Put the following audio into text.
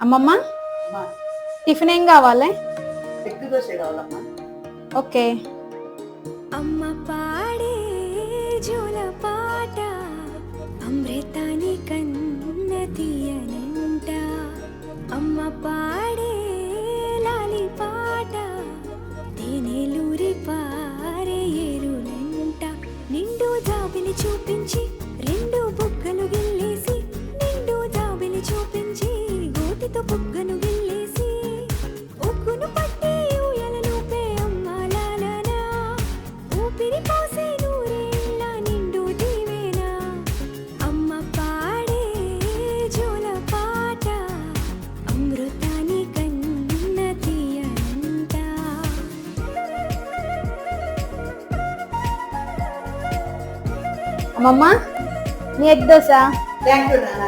అమ్మమ్మ అమ్మా, టిఫిన్ ఏం కావాలి? ఎగ్ దోశ కావాలమ్మా. ఓకే. అమ్మ పాడే జోల పాట అమృతాని కన్న తీయనంట. అమ్మ పాడే లాలి పాట తేనెలూరి పారే ఏరులంట. నిండు జాబిలి చూపించి రెండు బుగ్గలు గిల్లేసి, నిండు జాబిలి చూపించి గోటితో బుగ్గను గిల్లేసి, ఉగ్గును పట్టి ఊయలలోపే అమ్మ లాలనా, ఊపిరి పోసే నూరేళ్ళ నిండు దీవెనా. అమ్మ పాడే జోల పాట అమృతాని కన్న తీయనంట. అమ్మమ్మ నీ ఎగ్ దోశ. థ్యాంక్ యూ నాన్న.